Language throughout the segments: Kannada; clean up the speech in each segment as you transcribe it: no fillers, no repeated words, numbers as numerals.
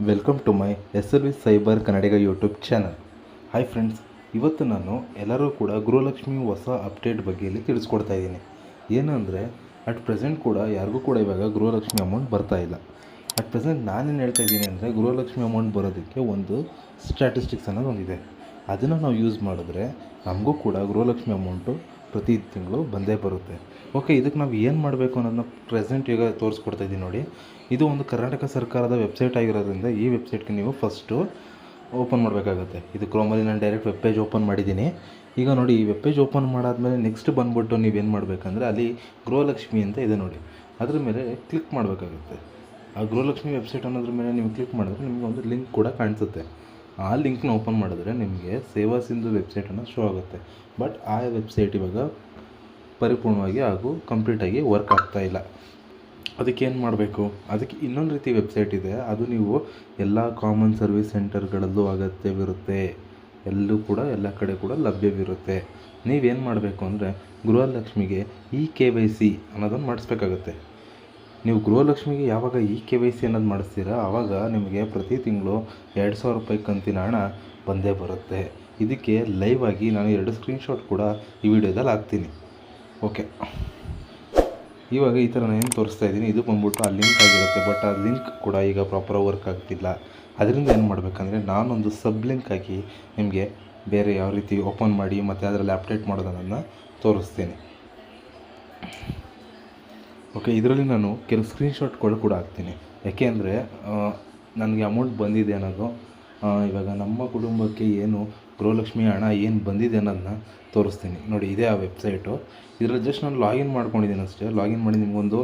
Welcome to my SLV cyber Kannadiga YouTube channel. Hi friends, ಇವತ್ತು ನಾನು ಎಲ್ಲರೂ ಕೂಡ ಗೃಹಲಕ್ಷ್ಮಿ ಹೊಸ ಅಪ್ಡೇಟ್ ಬಗ್ಗೆ ಇಲ್ಲಿ ತಿಳಿಸ್ಕೊಡ್ತಾ ಇದ್ದೀನಿ. ಏನಂದರೆ ಅಟ್ ಪ್ರೆಸೆಂಟ್ ಕೂಡ ಯಾರಿಗೂ ಕೂಡ ಇವಾಗ ಗೃಹಲಕ್ಷ್ಮಿ ಅಮೌಂಟ್ ಬರ್ತಾ ಇಲ್ಲ. ಅಟ್ ಪ್ರೆಸೆಂಟ್ ನಾನೇನು ಹೇಳ್ತಾ ಇದ್ದೀನಿ ಅಂದರೆ ಗೃಹಲಕ್ಷ್ಮಿ ಅಮೌಂಟ್ ಬರೋದಕ್ಕೆ ಒಂದು ಸ್ಟ್ಯಾಟಿಸ್ಟಿಕ್ಸ್ ಅನ್ನೋದು ಒಂದಿದೆ. ಅದನ್ನು ನಾವು ಯೂಸ್ ಮಾಡಿದ್ರೆ ನಮಗೂ ಕೂಡ ಗೃಹಲಕ್ಷ್ಮಿ ಅಮೌಂಟು ಪ್ರತಿ ತಿಂಗಳು ಬಂದೇ ಬರುತ್ತೆ. ಓಕೆ, ಇದಕ್ಕೆ ನಾವು ಏನು ಮಾಡಬೇಕು ಅನ್ನೋದನ್ನ ಪ್ರೆಸೆಂಟ್ ಈಗ ತೋರಿಸ್ಕೊಡ್ತಾ ಇದ್ದೀನಿ ನೋಡಿ. ಇದು ಒಂದು ಕರ್ನಾಟಕ ಸರ್ಕಾರದ ವೆಬ್ಸೈಟ್ ಆಗಿರೋದ್ರಿಂದ ಈ ವೆಬ್ಸೈಟ್ಗೆ ನೀವು ಫಸ್ಟು ಓಪನ್ ಮಾಡಬೇಕಾಗುತ್ತೆ. ಇದು ಕ್ರೋಮಲ್ಲಿ ನಾನು ಡೈರೆಕ್ಟ್ ವೆಬ್ ಪೇಜ್ ಓಪನ್ ಮಾಡಿದ್ದೀನಿ. ಈಗ ನೋಡಿ, ಈ ವೆಬ್ ಪೇಜ್ ಓಪನ್ ಮಾಡಾದಮೇಲೆ ನೆಕ್ಸ್ಟ್ ಬಂದುಬಿಟ್ಟು ನೀವೇನು ಮಾಡಬೇಕಂದ್ರೆ ಅಲ್ಲಿ ಗೃಹಲಕ್ಷ್ಮಿ ಅಂತ ಇದೆ ನೋಡಿ, ಅದ್ರ ಮೇಲೆ ಕ್ಲಿಕ್ ಮಾಡಬೇಕಾಗುತ್ತೆ. ಆ ಗೃಹಲಕ್ಷ್ಮಿ ವೆಬ್ಸೈಟ್ ಅನ್ನೋದ್ರ ಮೇಲೆ ನೀವು ಕ್ಲಿಕ್ ಮಾಡಿದ್ರೆ ನಿಮಗೆ ಒಂದು ಲಿಂಕ್ ಕೂಡ ಕಾಣಿಸುತ್ತೆ. ಆ ಲಿಂಕ್ನ ಓಪನ್ ಮಾಡಿದ್ರೆ ನಿಮಗೆ ಸೇವಾ ಸಿಂಧು ವೆಬ್ಸೈಟನ್ನು ಶೋ ಆಗುತ್ತೆ. ಬಟ್ ಆ ವೆಬ್ಸೈಟ್ ಇವಾಗ ಪರಿಪೂರ್ಣವಾಗಿ ಹಾಗೂ ಕಂಪ್ಲೀಟಾಗಿ ವರ್ಕ್ ಆಗ್ತಾ ಇಲ್ಲ. ಅದಕ್ಕೇನು ಮಾಡಬೇಕು? ಅದಕ್ಕೆ ಇನ್ನೊಂದು ರೀತಿ ವೆಬ್ಸೈಟ್ ಇದೆ. ಅದು ನೀವು ಎಲ್ಲ ಕಾಮನ್ ಸರ್ವಿಸ್ ಸೆಂಟರ್ಗಳಲ್ಲೂ ಅಗತ್ಯವಿರುತ್ತೆ, ಎಲ್ಲೂ ಕೂಡ ಎಲ್ಲ ಕಡೆ ಕೂಡ ಲಭ್ಯವಿರುತ್ತೆ. ನೀವೇನು ಮಾಡಬೇಕು ಅಂದರೆ ಗೃಹಲಕ್ಷ್ಮಿಗೆ KYC ಅನ್ನೋದನ್ನು ಮಾಡಿಸ್ಬೇಕಾಗತ್ತೆ. ನೀವು ಗೃಹಲಕ್ಷ್ಮಿಗೆ ಯಾವಾಗ KYC ಅನ್ನೋದು ಮಾಡಿಸ್ತೀರಾ ಆವಾಗ ನಿಮಗೆ ಪ್ರತಿ ತಿಂಗಳು 2,000 ರೂಪಾಯಿ ಕಂತಿನ ಹಣ ಬಂದೇ ಬರುತ್ತೆ. ಇದಕ್ಕೆ ಲೈವ್ ಆಗಿ ನಾನು 2 ಸ್ಕ್ರೀನ್ಶಾಟ್ ಕೂಡ ಈ ವಿಡಿಯೋದಲ್ಲಿ ಹಾಕ್ತೀನಿ. ಓಕೆ, ಇವಾಗ ಈ ಥರ ನಾನು ಏನು ತೋರಿಸ್ತಾ ಇದ್ದೀನಿ, ಇದು ಬಂದ್ಬಿಟ್ಟು ಆ ಲಿಂಕ್ ಆಗಿರುತ್ತೆ. ಬಟ್ ಆ ಲಿಂಕ್ ಕೂಡ ಈಗ ಪ್ರಾಪರ್ ವರ್ಕ್ ಆಗ್ತಿಲ್ಲ. ಅದರಿಂದ ಏನು ಮಾಡಬೇಕಂದ್ರೆ ನಾನೊಂದು ಸಬ್ ಲಿಂಕ್ ಹಾಕಿ ನಿಮಗೆ ಬೇರೆ ಯಾವ ರೀತಿ ಓಪನ್ ಮಾಡಿ ಮತ್ತು ಅದರಲ್ಲಿ ಅಪ್ಡೇಟ್ ಮಾಡೋದನ್ನು ತೋರಿಸ್ತೀನಿ. ಓಕೆ, ಇದರಲ್ಲಿ ನಾನು ಕೆಲವು ಸ್ಕ್ರೀನ್ಶಾಟ್ಗಳು ಕೂಡ ಹಾಕ್ತೀನಿ. ಯಾಕೆ ಅಂದರೆ ನನಗೆ ಅಮೌಂಟ್ ಬಂದಿದೆ ಅನ್ನೋದು, ಇವಾಗ ನಮ್ಮ ಕುಟುಂಬಕ್ಕೆ ಏನು ಗೃಹಲಕ್ಷ್ಮಿ ಹಣ ಏನು ಬಂದಿದೆ ಅನ್ನೋದನ್ನ ತೋರಿಸ್ತೀನಿ ನೋಡಿ. ಇದೇ ಆ ವೆಬ್ಸೈಟು. ಇದರಲ್ಲಿ ಜಸ್ಟ್ ನಾನು ಲಾಗಿನ್ ಮಾಡ್ಕೊಂಡಿದ್ದೀನಿ ಅಷ್ಟೇ. ಲಾಗಿನ್ ಮಾಡಿ ನಿಮಗೊಂದು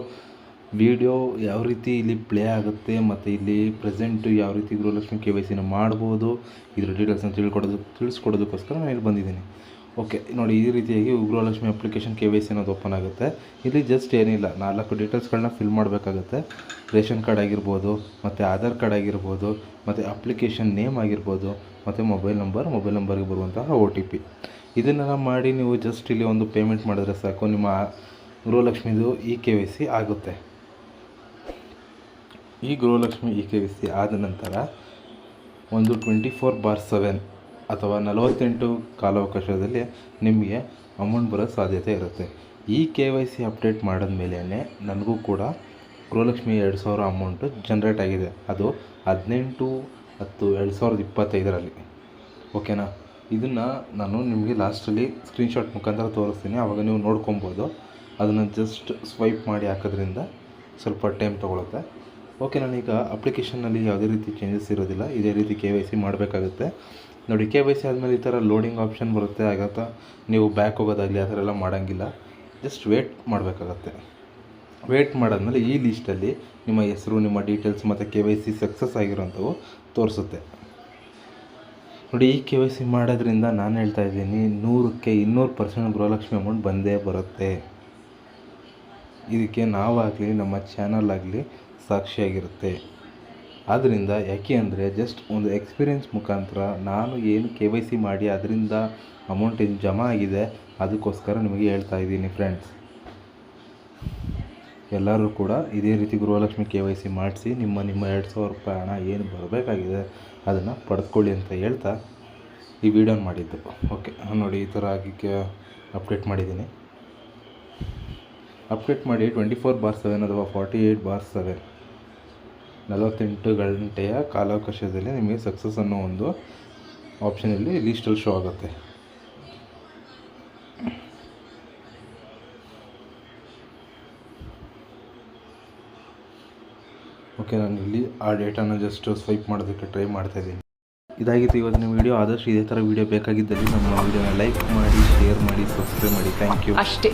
ವಿಡಿಯೋ ಯಾವ ರೀತಿ ಇಲ್ಲಿ ಪ್ಲೇ ಆಗುತ್ತೆ ಮತ್ತು ಇಲ್ಲಿ ಪ್ರೆಸೆಂಟು ಯಾವ ರೀತಿ ಗೃಹಲಕ್ಷ್ಮಿ KYCನ ಮಾಡ್ಬೋದು, ಇದರ ಡೀಟೇಲ್ಸನ್ನು ತಿಳಿಸ್ಕೊಡೋದಕ್ಕೋಸ್ಕರ ನಾನು ಇಲ್ಲಿ ಬಂದಿದ್ದೀನಿ. ಓಕೆ ನೋಡಿ, ಈ ರೀತಿಯಾಗಿ ಗೃಹಲಕ್ಷ್ಮಿ ಅಪ್ಲಿಕೇಶನ್ KYC ಅನ್ನೋದು ಓಪನ್ ಆಗುತ್ತೆ. ಇಲ್ಲಿ ಜಸ್ಟ್ ಏನಿಲ್ಲ, 4 ಡೀಟೇಲ್ಸ್ಗಳನ್ನ ಫಿಲ್ ಮಾಡಬೇಕಾಗುತ್ತೆ. ರೇಷನ್ ಕಾರ್ಡ್ ಆಗಿರ್ಬೋದು, ಮತ್ತು ಆಧಾರ್ ಕಾರ್ಡ್ ಆಗಿರ್ಬೋದು, ಮತ್ತು ಅಪ್ಲಿಕೇಶನ್ ನೇಮ್ ಆಗಿರ್ಬೋದು, ಮತ್ತು ಮೊಬೈಲ್ ನಂಬರ್ಗೆ ಬರುವಂತಹ OTP. ಇದನ್ನೆಲ್ಲ ಮಾಡಿ ನೀವು ಜಸ್ಟ್ ಇಲ್ಲಿ ಒಂದು ಪೇಮೆಂಟ್ ಮಾಡಿದ್ರೆ ಸಾಕು, ನಿಮ್ಮ ಗೃಹಲಕ್ಷ್ಮಿದು KYC ಆಗುತ್ತೆ. ಈ ಗೃಹಲಕ್ಷ್ಮಿ KYC ಆದ ನಂತರ ಒಂದು 24/7 ಅಥವಾ 48 ಕಾಲಾವಕಾಶದಲ್ಲಿ ನಿಮಗೆ ಅಮೌಂಟ್ ಬರೋ ಸಾಧ್ಯತೆ ಇರುತ್ತೆ. KYC ಅಪ್ಡೇಟ್ ಮಾಡಿದ ಮೇಲೇ ನನಗೂ ಕೂಡ ಗೃಹಲಕ್ಷ್ಮಿ 2,000 ಅಮೌಂಟು ಜನ್ರೇಟ್ ಆಗಿದೆ. ಅದು 18/10/2025 ಓಕೆನಾ? ಇದನ್ನು ನಾನು ನಿಮಗೆ ಲಾಸ್ಟಲ್ಲಿ ಸ್ಕ್ರೀನ್ಶಾಟ್ ಮುಖಾಂತರ ತೋರಿಸ್ತೀನಿ, ಆವಾಗ ನೀವು ನೋಡ್ಕೊಬೋದು. ಅದನ್ನು ಜಸ್ಟ್ ಸ್ವೈಪ್ ಮಾಡಿ ಹಾಕೋದ್ರಿಂದ ಸ್ವಲ್ಪ ಟೈಮ್ ತೊಗೊಳುತ್ತೆ. ಓಕೆ, ನಾನೀಗ ಅಪ್ಲಿಕೇಶನ್ನಲ್ಲಿ ಯಾವುದೇ ರೀತಿ ಚೇಂಜಸ್ ಇರೋದಿಲ್ಲ, ಇದೇ ರೀತಿ KYC ಮಾಡಬೇಕಾಗುತ್ತೆ ನೋಡಿ. KYC ಆದಮೇಲೆ ಈ ಥರ ಲೋಡಿಂಗ್ ಆಪ್ಷನ್ ಬರುತ್ತೆ. ಆಗತ್ತಾ ನೀವು ಬ್ಯಾಕ್ ಹೋಗೋದಾಗಲಿ ಆ ಥರ ಎಲ್ಲ ಮಾಡೋಂಗಿಲ್ಲ, ಜಸ್ಟ್ ವೇಟ್ ಮಾಡಬೇಕಾಗತ್ತೆ. ವೇಟ್ ಮಾಡಾದ್ಮೇಲೆ ಈ ಲೀಸ್ಟಲ್ಲಿ ನಿಮ್ಮ ಹೆಸರು, ನಿಮ್ಮ ಡೀಟೇಲ್ಸ್ ಮತ್ತು KYC ಸಕ್ಸಸ್ ಆಗಿರೋಂಥವು ತೋರಿಸುತ್ತೆ ನೋಡಿ. KYC ಮಾಡೋದ್ರಿಂದ ನಾನು ಹೇಳ್ತಾ ಇದ್ದೀನಿ 100ಕ್ಕೆ 200% ಗೃಹಲಕ್ಷ್ಮಿ ಅಮೌಂಟ್ ಬಂದೇ ಬರುತ್ತೆ. ಇದಕ್ಕೆ ನಾವಾಗಲಿ ನಮ್ಮ ಚಾನಲ್ ಆಗಲಿ ಸಾಕ್ಷಿಯಾಗಿರುತ್ತೆ. ಆದ್ದರಿಂದ ಯಾಕೆ ಅಂದರೆ ಜಸ್ಟ್ ಒಂದು ಎಕ್ಸ್ಪೀರಿಯೆನ್ಸ್ ಮುಖಾಂತರ ನಾನು ಏನು KYC ಮಾಡಿ ಅದರಿಂದ ಅಮೌಂಟ್ ಏನು ಜಮಾ ಆಗಿದೆ ಅದಕ್ಕೋಸ್ಕರ ನಿಮಗೆ ಹೇಳ್ತಾ ಇದ್ದೀನಿ ಫ್ರೆಂಡ್ಸ್. ಎಲ್ಲರೂ ಕೂಡ ಇದೇ ರೀತಿ ಗೃಹಲಕ್ಷ್ಮಿ KYC ಮಾಡಿಸಿ ನಿಮ್ಮ 2,000 ರೂಪಾಯಿ ಹಣ ಏನು ಬರಬೇಕಾಗಿದೆ ಅದನ್ನು ಪಡೆದುಕೊಳ್ಳಿ ಅಂತ ಹೇಳ್ತಾ ಈ ವಿಡಿಯೋನ ಮಾಡಿದ್ದು. ಓಕೆ ನೋಡಿ, ಈ ಥರ ಆಗಿ ಅಪ್ಡೇಟ್ ಮಾಡಿದ್ದೀನಿ. ಅಪ್ಡೇಟ್ ಮಾಡಿ 24/7 ಅಥವಾ 48/7 48 ಗಂಟೆಯ ಕಾಲಾವಕಾಶದಲ್ಲಿ ನಿಮಗೆ ಸಕ್ಸಸ್ ಅನ್ನೋ ಒಂದು ಆಪ್ಷನಲ್ಲಿ ಲೀಸ್ಟಲ್ಲಿ ಶೋ ಆಗುತ್ತೆ. ಓಕೆ, ನಾನು ಇಲ್ಲಿ ಆ ಡೇಟಾನ ಜಸ್ಟ್ ಸ್ವೈಪ್ ಮಾಡೋದಕ್ಕೆ ಟ್ರೈ ಮಾಡ್ತಾಯಿದ್ದೀನಿ. ಇದಾಗಿತ್ತು ಇವತ್ತಿನ ವಿಡಿಯೋ. ಆದಷ್ಟು ಇದೇ ಥರ ವಿಡಿಯೋ ಬೇಕಾಗಿದ್ದಲ್ಲಿ ನಮ್ಮ ವಿಡಿಯೋನ ಲೈಕ್ ಮಾಡಿ, ಶೇರ್ ಮಾಡಿ, ಸಬ್ಸ್ಕ್ರೈಬ್ ಮಾಡಿ. Thank you. ಅಷ್ಟೇ.